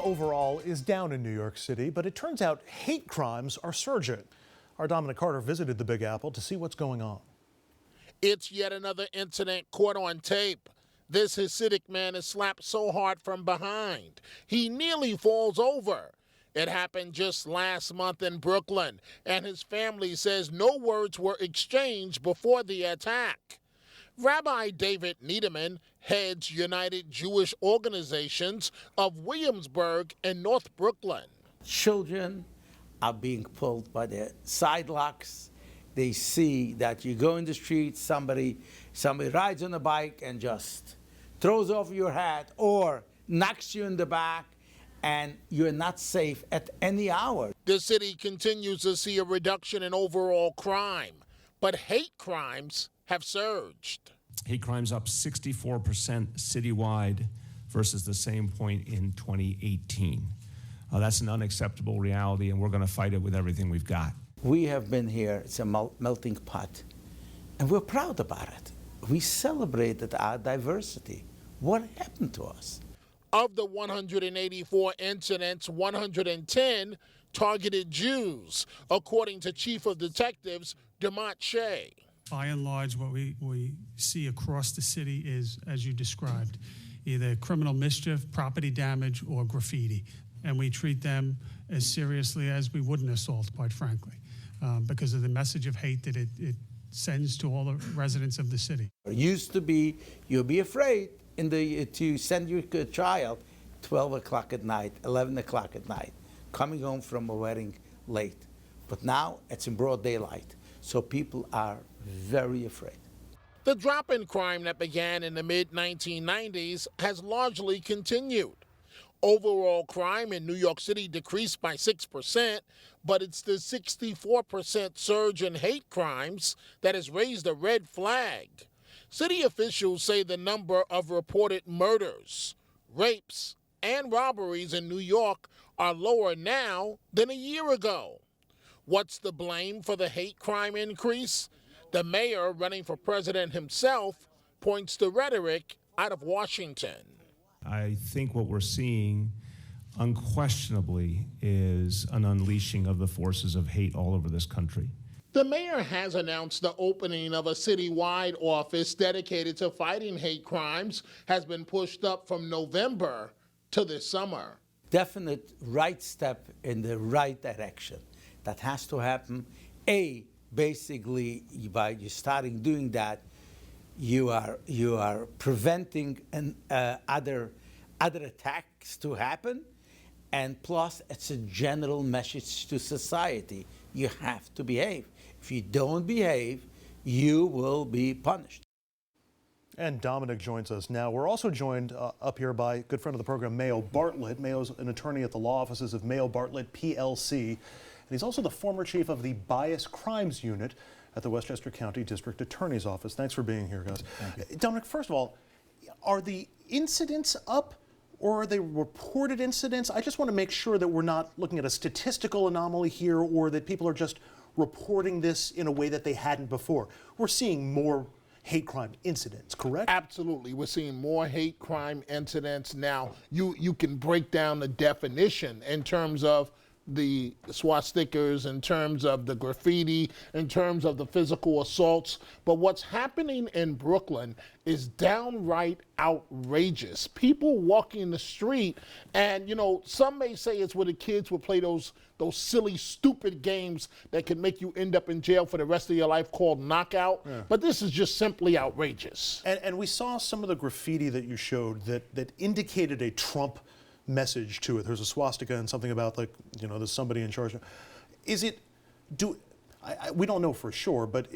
overall is down in New York City, but it turns out hate crimes are surging. Our Dominic Carter visited the Big Apple to see what's going on. It's yet another incident caught on tape. This Hasidic man is slapped so hard from behind, he nearly falls over. It happened just last month in Brooklyn, and his family says no words were exchanged before the attack. Rabbi David Niederman heads United Jewish Organizations of Williamsburg and North Brooklyn. Children are being pulled by the side locks. They see that you go in the street, somebody rides on a bike and just throws off your hat or knocks you in the back, and you're not safe at any hour. The city continues to see a reduction in overall crime, but hate crimes have surged. Hate crimes up 64% citywide versus the same point in 2018. That's an unacceptable reality, and we're going to fight it with everything we've got. We have been here, it's a melting pot, and we're proud about it. We celebrated our diversity. What happened to us? Of the 184 incidents, 110 targeted Jews, according to Chief of Detectives Dominic Carter. By and large, what we see across the city is, as you described, either criminal mischief, property damage, or graffiti. And we treat them as seriously as we would an assault, quite frankly, because of the message of hate that it sends to all the residents of the city. It used to be, you'll be afraid to send your child 12 o'clock at night, 11 o'clock at night, coming home from a wedding late. But now it's in broad daylight, so people are very afraid. The drop in crime that began in the mid-1990s has largely continued. Overall crime in New York City decreased by 6%, but it's the 64% surge in hate crimes that has raised a red flag. City officials say the number of reported murders, rapes, and robberies in New York are lower now than a year ago. What's the blame for the hate crime increase? The mayor, running for president himself, points to rhetoric out of Washington. I think what we're seeing unquestionably is an unleashing of the forces of hate all over this country. The mayor has announced the opening of a citywide office dedicated to fighting hate crimes has been pushed up from November to this summer. Definite right step in the right direction. That has to happen. Basically, by you starting doing that, you are preventing other attacks to happen, and plus it's a general message to society. You have to behave. If you don't behave, you will be punished. And Dominic joins us now. We're also joined up here by a good friend of the program, Mayo Bartlett. Mayo's an attorney at the law offices of Mayo Bartlett PLC, and he's also the former chief of the Bias Crimes Unit at the Westchester County District Attorney's Office. Thanks for being here, guys. Thank you. Dominic, first of all, are the incidents up, or are they reported incidents? I just want to make sure that we're not looking at a statistical anomaly here, or that people are just reporting this in a way that they hadn't before. We're seeing more hate crime incidents, correct? Absolutely. We're seeing more hate crime incidents now. You can break down the definition in terms of the swastikas, in terms of the graffiti, in terms of the physical assaults. But what's happening in Brooklyn is downright outrageous. People walking the street, and some may say it's where the kids would play those silly, stupid games that could make you end up in jail for the rest of your life called knockout. Yeah. But this is just simply outrageous. And we saw some of the graffiti that you showed that indicated a Trump message to it. There's a swastika and something about, like, there's somebody in charge. We don't know for sure, but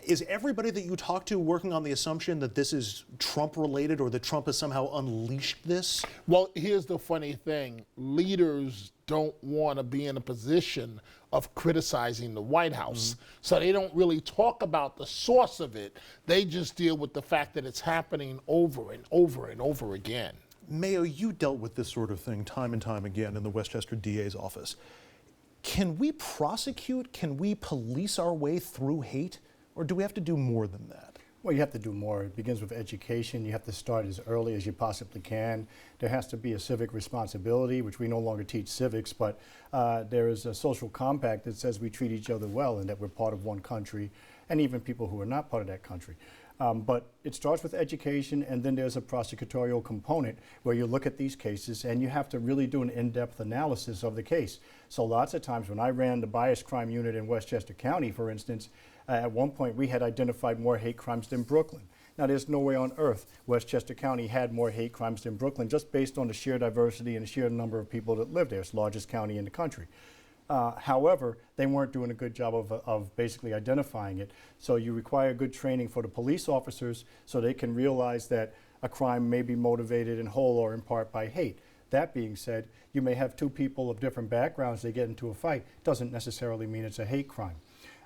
is everybody that you talk to working on the assumption that this is Trump related, or that Trump has somehow unleashed this? Well, here's the funny thing. Leaders don't want to be in a position of criticizing the White House. Mm-hmm. So they don't really talk about the source of it. They just deal with the fact that it's happening over and over and over again. Mayo, you dealt with this sort of thing time and time again in the Westchester DA's office. Can we prosecute, can we police our way through hate, or do we have to do more than that? Well, you have to do more. It begins with education. You have to start as early as you possibly can. There has to be a civic responsibility, which we no longer teach civics, but there is a social compact that says we treat each other well and that we're part of one country, and even people who are not part of that country. But it starts with education, and then there's a prosecutorial component where you look at these cases and you have to really do an in-depth analysis of the case. So lots of times when I ran the bias crime unit in Westchester County, for instance, at one point we had identified more hate crimes than Brooklyn. Now there's no way on earth Westchester County had more hate crimes than Brooklyn, just based on the sheer diversity and the sheer number of people that live there. It's the largest county in the country. However, they weren't doing a good job of basically identifying it. So you require good training for the police officers so they can realize that a crime may be motivated in whole or in part by hate. That being said, you may have two people of different backgrounds, they get into a fight, doesn't necessarily mean it's a hate crime.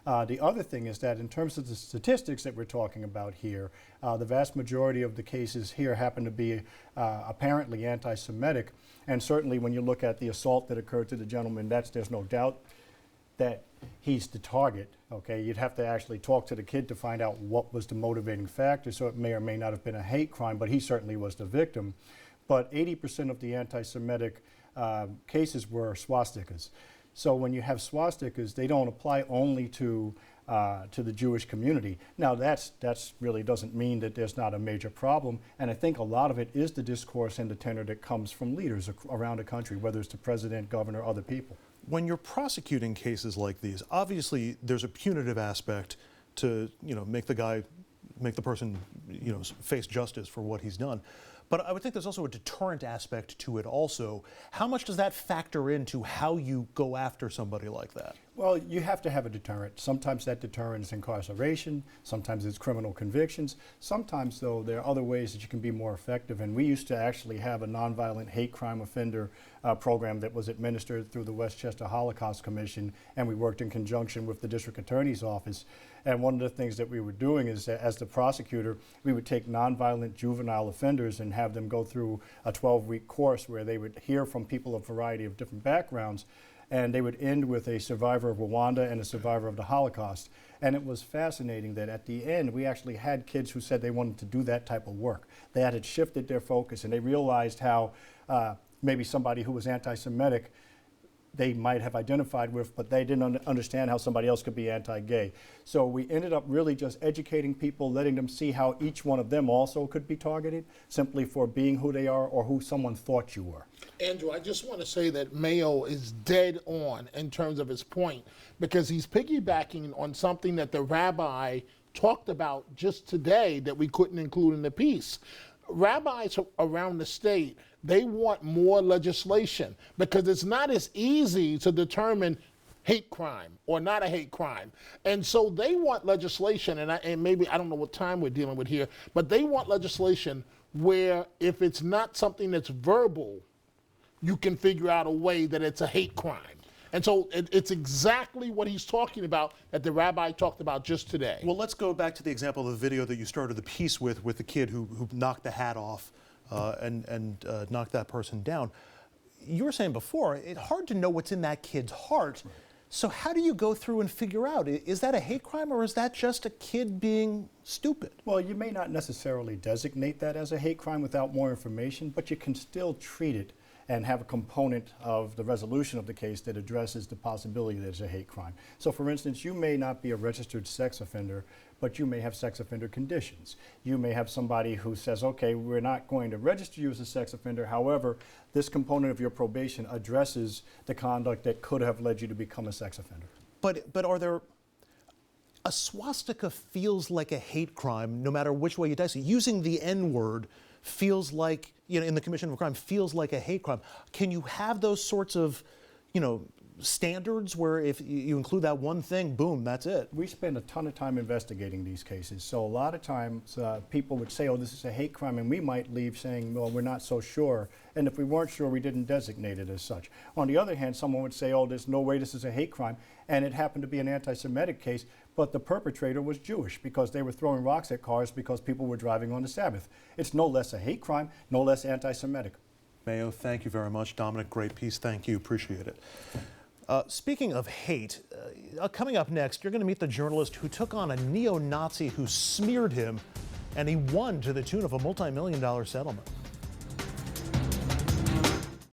The other thing is that in terms of the statistics that we're talking about here, the vast majority of the cases here happen to be apparently anti-Semitic, and certainly when you look at the assault that occurred to the gentleman, there's no doubt that he's the target. Okay, you'd have to actually talk to the kid to find out what was the motivating factor, so it may or may not have been a hate crime, but he certainly was the victim. But 80% of the anti-Semitic cases were swastikas. So when you have swastikas, they don't apply only to the Jewish community. Now that's really doesn't mean that there's not a major problem, and I think a lot of it is the discourse and the tenor that comes from leaders around the country, whether it's the president, governor, other people. When you're prosecuting cases like these, obviously there's a punitive aspect to make the person face justice for what he's done. But I would think there's also a deterrent aspect to it also. How much does that factor into how you go after somebody like that? Well, you have to have a deterrent. Sometimes that deterrent is incarceration, sometimes it's criminal convictions. Sometimes, though, there are other ways that you can be more effective. And we used to actually have a nonviolent hate crime offender program that was administered through the Westchester Holocaust Commission, and we worked in conjunction with the district attorney's office. And one of the things that we were doing is that as the prosecutor, we would take nonviolent juvenile offenders and have them go through a 12-week course where they would hear from people of a variety of different backgrounds, and they would end with a survivor of Rwanda and a survivor of the Holocaust. And it was fascinating that at the end, we actually had kids who said they wanted to do that type of work. They had shifted their focus, and they realized how maybe somebody who was anti-Semitic they might have identified with, but they didn't understand how somebody else could be anti-gay. So we ended up really just educating people, letting them see how each one of them also could be targeted simply for being who they are or who someone thought you were. Andrew, I just want to say that Mayo is dead on in terms of his point, because he's piggybacking on something that the rabbi talked about just today that we couldn't include in the piece. Rabbis around the state, they want more legislation because it's not as easy to determine hate crime or not a hate crime. And so they want legislation, and maybe, I don't know what time we're dealing with here, but they want legislation where if it's not something that's verbal, you can figure out a way that it's a hate crime. And so it's exactly what he's talking about that the rabbi talked about just today. Well, let's go back to the example of the video that you started the piece with the kid who knocked the hat off and knocked that person down. You were saying before, it's hard to know what's in that kid's heart. So how do you go through and figure out, is that a hate crime or is that just a kid being stupid? Well, you may not necessarily designate that as a hate crime without more information, but you can still treat it and have a component of the resolution of the case that addresses the possibility that it's a hate crime. So for instance, you may not be a registered sex offender, but you may have sex offender conditions. You may have somebody who says, okay, we're not going to register you as a sex offender, however, this component of your probation addresses the conduct that could have led you to become a sex offender. But are there, a swastika feels like a hate crime no matter which way you dice it. Using the N-word feels like, in the commission of a crime, feels like a hate crime. Can you have those sorts of, standards where if you include that one thing, boom, that's it? We spend a ton of time investigating these cases. So a lot of times people would say, oh, this is a hate crime, and we might leave saying, well, we're not so sure. And if we weren't sure, we didn't designate it as such. On the other hand, someone would say, oh, there's no way this is a hate crime, and it happened to be an anti-Semitic case, but the perpetrator was Jewish because they were throwing rocks at cars because people were driving on the Sabbath. It's no less a hate crime, no less anti-Semitic. Mayo, thank you very much. Dominic, great piece. Thank you. Appreciate it. Speaking of hate, coming up next, you're going to meet the journalist who took on a neo-Nazi who smeared him, and he won to the tune of a multi-million-dollar settlement.